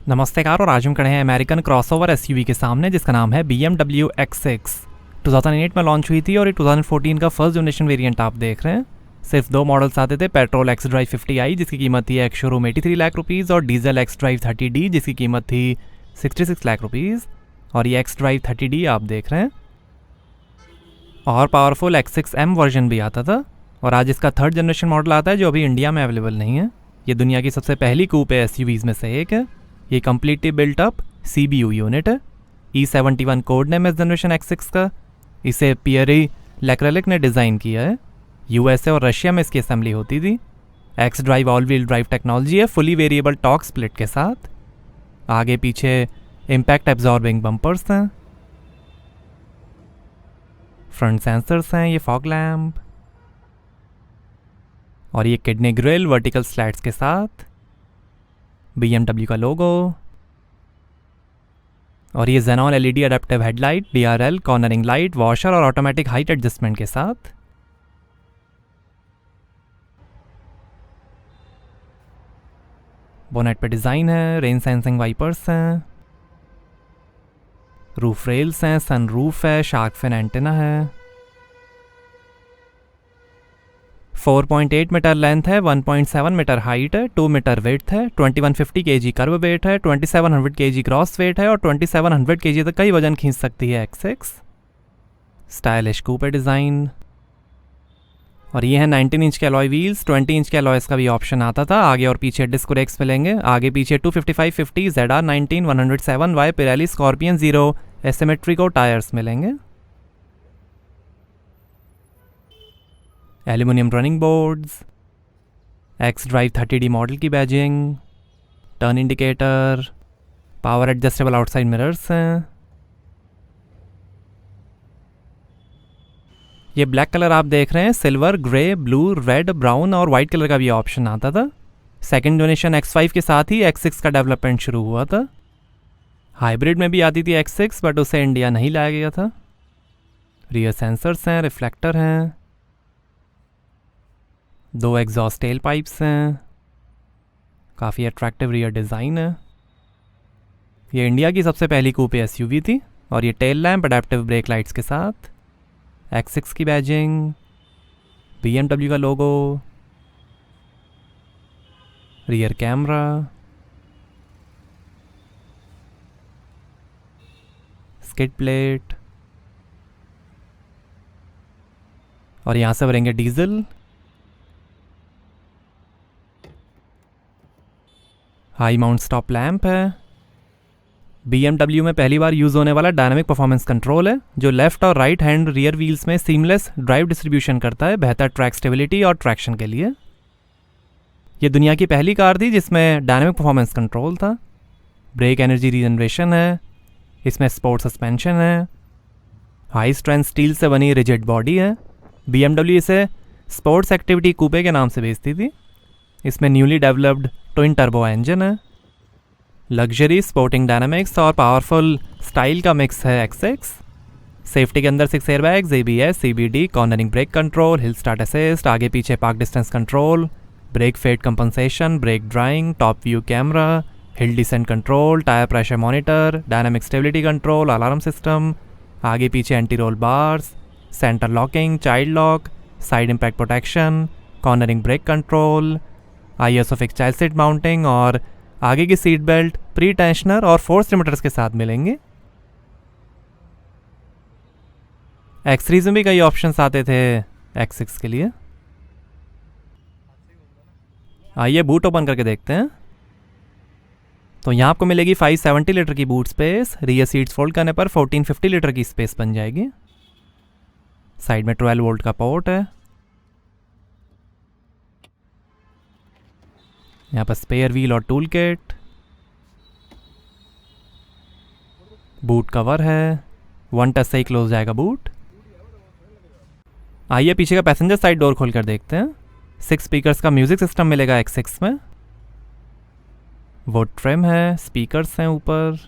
नमस्ते कार, और आज हम खड़े हैं अमेरिकन क्रॉसओवर एसयूवी के सामने जिसका नाम है BMW X6। 2008 में लॉन्च हुई थी और ये 2014 का फर्स्ट जनरेशन वेरिएंट आप देख रहे हैं। सिर्फ दो मॉडल्स आते थे, पेट्रोल एक्स ड्राइव 50i जिसकी कीमत थी एक्स शोरूम 83 लाख रुपीज़ और डीजल एक्स ड्राइव 30D जिसकी कीमत थी 66 लाख रुपीज़। और ये एक्स ड्राइव 30D आप देख रहे हैं। और पावरफुल X6M वर्जन भी आता था। और आज इसका थर्ड जनरेशन मॉडल आता है जो अभी इंडिया में अवेलेबल नहीं है। ये दुनिया की सबसे पहली कूपे एसयूवीज़ में से एक है। ये completely built up CBU unit है। E71 कोड नेम इस जनरेशन X6 का। इसे पियरी लेक्रेलिक ने डिज़ाइन किया है। USA और रशिया में इसकी असेंबली होती थी। X drive all wheel drive technology है, फुली वेरिएबल टॉर्क स्प्लिट के साथ। आगे पीछे इम्पैक्ट एब्जॉर्बिंग बम्पर्स हैं, फ्रंट सेंसर्स हैं, ये फॉग लैम्प, और ये किडनी ग्रिल वर्टिकल स्लैट्स के साथ, BMW का लोगो, और ये xenon LED adaptive headlight, DRL, cornering light, washer और ऑटोमेटिक हाइट एडजस्टमेंट के साथ। बोनेट पे डिज़ाइन है, रेन सेंसिंग वाइपर्स हैं, रूफ रेल्स हैं, सन रूफ है, शार्क फिन एंटेना है। 4.8 मीटर लेंथ है, 1.7 मीटर हाइट है, 2 मीटर वेट है, 2150 kg कर्व वेट है, 2700 kg ग्रॉस वेट है और 2700 kg तक का ही वजन खींच सकती है X6। Stylish coupe design. और ये है 19 इंच के अलॉय व्हील्स। 20 इंच के अलॉयस का भी ऑप्शन आता था। आगे और पीछे डिस्क ब्रेक्स मिलेंगे। आगे पीछे 255/50 ZR19 107Y Pirelli Scorpion 0 Asimmetrico tyres मिलेंगे। Aluminium running boards, x drive 30D model की badging, turn indicator, power adjustable outside mirrors हैं। ये ब्लैक कलर आप देख रहे हैं, silver, grey, blue, red, brown और वाइट कलर का भी ऑप्शन आता था। सेकेंड जनरेशन X5 के साथ ही X6 का डेवलपमेंट शुरू हुआ था। हाइब्रिड में भी आती थी X6 बट उसे इंडिया नहीं लाया गया था। रियर सेंसर्स हैं, रिफ्लेक्टर हैं, 2 एग्जॉस्ट टेल पाइप्स हैं, काफ़ी अट्रैक्टिव रियर डिज़ाइन है। ये इंडिया की सबसे पहली कूपे एसयूवी थी। और ये tail lamp adaptive break lights के साथ, X6 की बैजिंग, BMW का लोगो, रियर कैमरा, स्किड प्लेट, और यहाँ से भरेंगे diesel. High mount stop lamp है। BMW में पहली बार यूज़ होने वाला डायनामिक परफॉर्मेंस कंट्रोल है जो लेफ्ट और राइट हैंड रियर व्हील्स में सीमलेस ड्राइव डिस्ट्रीब्यूशन करता है, बेहतर ट्रैक स्टेबिलिटी और ट्रैक्शन के लिए। ये दुनिया की पहली कार थी जिसमें डायनामिक परफॉर्मेंस कंट्रोल था। ब्रेक एनर्जी रीजनरेशन है, इसमें स्पोर्ट सस्पेंशन है, हाई स्ट्रेंथ स्टील से बनी रिजिड बॉडी है। BMW इसे स्पोर्ट्स एक्टिविटी कूपे के नाम से बेचती थी। इसमें newly developed twin turbo engine है। लग्जरी, स्पोर्टिंग डायनामिक्स और पावरफुल स्टाइल का मिक्स है X6। सेफ्टी के अंदर 6 airbags, ABS, CBD, cornering brake control, hill start assist, आगे पीछे park distance control, break fade compensation, brake drying, top view camera, hill descent control, tyre pressure monitor, dynamic stability control, alarm system, आगे पीछे anti roll bars, centre locking, child lock, side impact protection, cornering brake control, ISO fix child seat mounting, और आगे की seat belt pre tensioner और force limiters के साथ मिलेंगे। X3 में भी कई ऑप्शंस आते थे X6 के लिए। आइए बूट ओपन करके देखते हैं। तो यहाँ आपको मिलेगी 570 लीटर की boot space. Rear seats fold करने पर 1450 लीटर की स्पेस बन जाएगी। साइड में 12 वोल्ट का पोर्ट है। यहाँ पर स्पेयर व्हील और टूल किट, बूट कवर है, 1 टच से ही क्लोज जाएगा बूट। आइए पीछे का पैसेंजर साइड डोर खोल कर देखते हैं। 6 स्पीकर्स का म्यूजिक सिस्टम मिलेगा X6 में। वुड ट्रिम है, स्पीकर्स हैं ऊपर,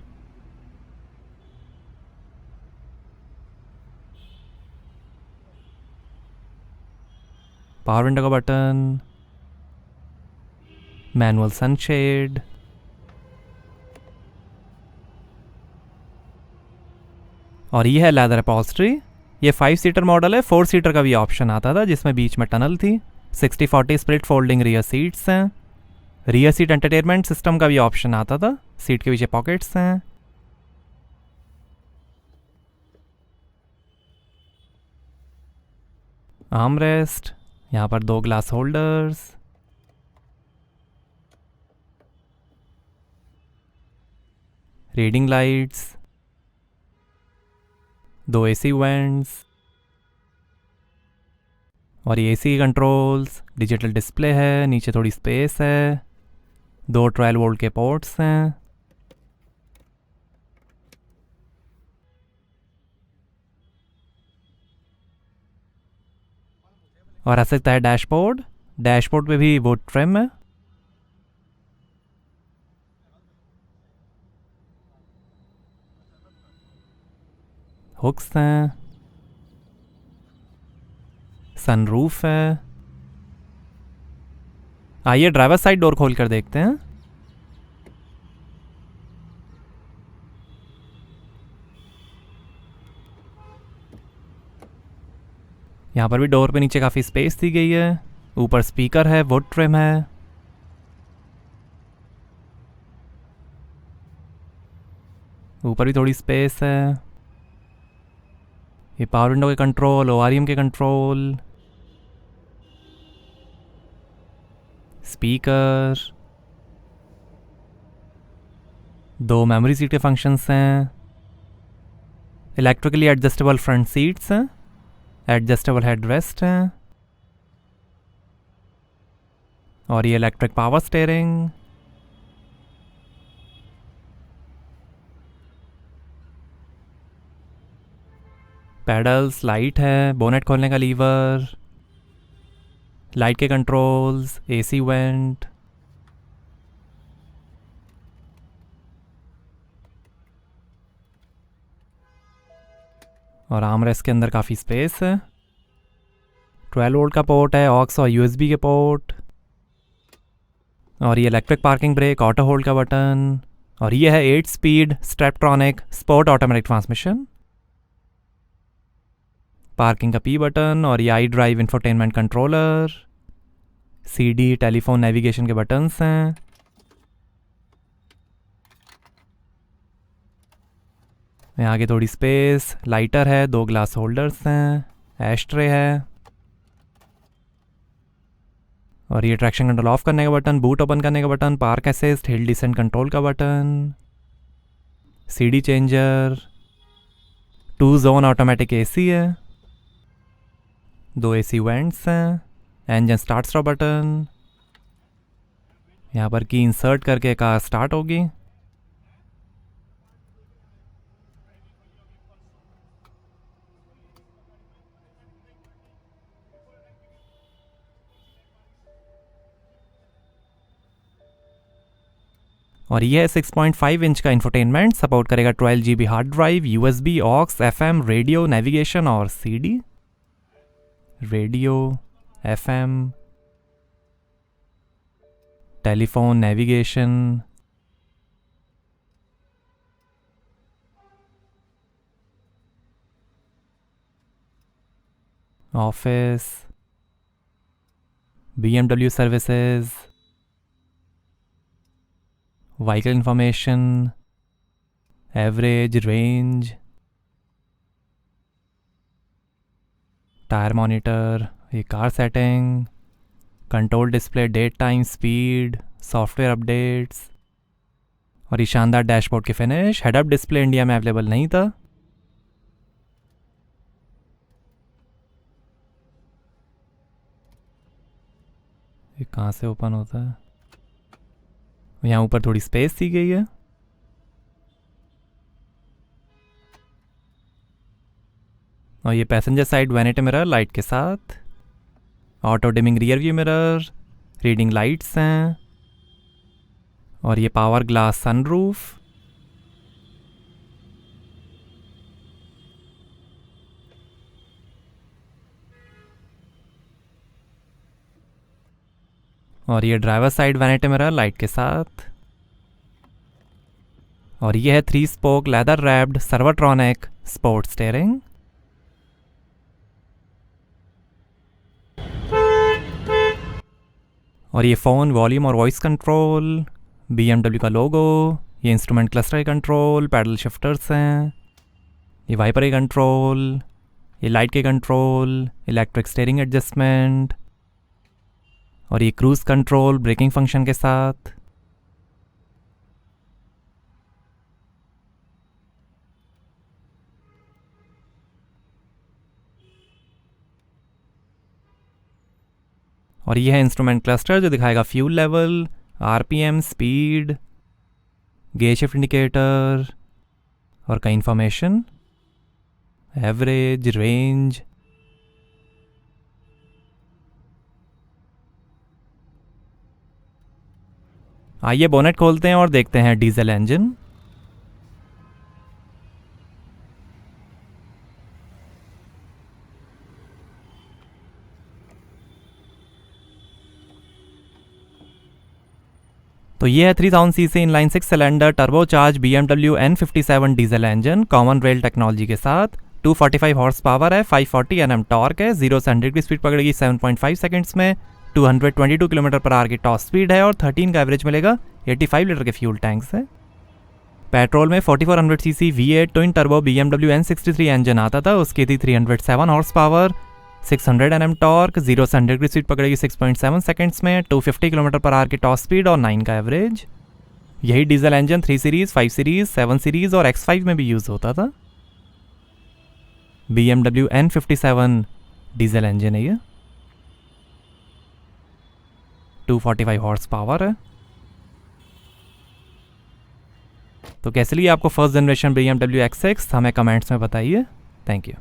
पावर विंडो का बटन, मैनुअल सनशेड, और ये है लेदर अपॉल्स्ट्री। ये 5 सीटर मॉडल है, 4 सीटर का भी ऑप्शन आता था जिसमें बीच में टनल थी। 60-40 स्प्लिट फोल्डिंग रियर सीट्स हैं। रियर सीट एंटरटेनमेंट सिस्टम का भी ऑप्शन आता था। सीट के पीछे पॉकेट्स हैं। आर्मरेस्ट, यहाँ पर 2 glass holders, reading lights, 2 AC vents, और ये एसी कंट्रोल्स, डिजिटल डिस्प्ले है, नीचे थोड़ी स्पेस है, 2 12 वोल्ट के पोर्ट्स हैं। और आ सकता है डैशबोर्ड। डैशबोर्ड पे भी वुड ट्रिम है। हुक्स हैं, सनरूफ है। आइए ड्राइवर साइड डोर खोल कर देखते हैं। यहाँ पर भी डोर पे नीचे काफ़ी स्पेस दी गई है। ऊपर स्पीकर है, वुड ट्रिम है। ऊपर भी थोड़ी स्पेस है। ये पावर विंडो के कंट्रोल, ओआरएम के कंट्रोल, स्पीकर, 2 मेमोरी सीट के फंक्शंस हैं। इलेक्ट्रिकली एडजस्टेबल फ्रंट सीट्स हैं। एडजस्टेबल हेड रेस्ट हैं। और ये electric power steering. Paddles, light है, बोनेट खोलने का लीवर, लाइट के कंट्रोल्स, एसी वेंट। और आर्मरेस्ट के अंदर काफ़ी स्पेस है। 12 वोल्ट का पोर्ट है, ऑक्स और यूएसबी के पोर्ट। और ये electric parking brake, auto hold का बटन। और ये है 8 speed Steptronic sport automatic transmission. Parking का पी बटन। और ये i drive infotainment controller, CD, telephone, navigation के बटन्स हैं। यहाँ आगे थोड़ी स्पेस, लाइटर है, 2 ग्लास होल्डर्स हैं, एश ट्रे है। और ये ट्रैक्शन कंट्रोल ऑफ करने का बटन, बूट ओपन करने का button, park assist, hill descent control का button, CD changer, 2 zone automatic AC है, 2 एसी वेंट्स हैं, इंजन स्टार्ट स्टॉप बटन। यहाँ पर की इंसर्ट करके कार स्टार्ट होगी। और ये है 6.5 इंच का इंफोटेनमेंट। सपोर्ट करेगा 12 GB hard drive, USB, aux, FM, radio, navigation और CD. Radio, FM, telephone, navigation, office, BMW services, vehicle information, average, range, tyre monitor, ये car setting, control display, date time, speed, software updates. और ये शानदार dashboard की finish. Head up display India में available नहीं था। ये कहाँ से ओपन होता है? यहाँ ऊपर थोड़ी स्पेस दी गई है। और ये passenger side vanity mirror light के साथ, auto dimming rear view mirror, reading lights हैं। और ये पावर ग्लास सनरूफ। और ये driver side vanity mirror light के साथ। और ये है 3 spoke leather wrapped Servotronic sport steering, और ये फ़ोन, वॉल्यूम और वॉइस कंट्रोल, BMW का लोगो, ये instrument cluster control, paddle shifters हैं, ये वाइपर के कंट्रोल, ये लाइट के कंट्रोल, इलेक्ट्रिक स्टीयरिंग एडजस्टमेंट, और ये क्रूज़ कंट्रोल ब्रेकिंग फंक्शन के साथ। और ये है इंस्ट्रूमेंट क्लस्टर जो दिखाएगा fuel level, RPM, speed, gauge shift indicator और कई इंफॉर्मेशन, एवरेज, रेंज। आइए बोनेट खोलते हैं और देखते हैं डीजल इंजन। तो ये है 3000 CC inline 6 cylinder turbocharge BMW N57 diesel engine common rail technology के साथ। 245 हॉर्स पावर है, 540 Nm टॉर्क है, 0 से 100 की स्पीड पकड़ेगी 7.5 सेकंड्स में, 222 किलोमीटर पर आवर की टॉप स्पीड है और 13 का एवरेज मिलेगा। 85 लीटर के फ्यूल टैंक से। पेट्रोल में 4400 CC V8 twin turbo BMW N63 engine आता था, उसकी थी 307 हॉर्स पावर, 600 Nm टॉर्क, 0 से 100 की स्पीड पकड़ेगी 6.7 सेकंड्स में, 250 किलोमीटर पर आवर की टॉप स्पीड और 9 का एवरेज। यही diesel engine 3 series, 5 series, 7 series और X5 में भी यूज़ होता था। BMW N57 डीजल इंजन है ये, 245 हॉर्स पावर है। तो कैसे लिए आपको फर्स्ट जनरेशन BMW X6, हमें कमेंट्स में बताइए। Thank you.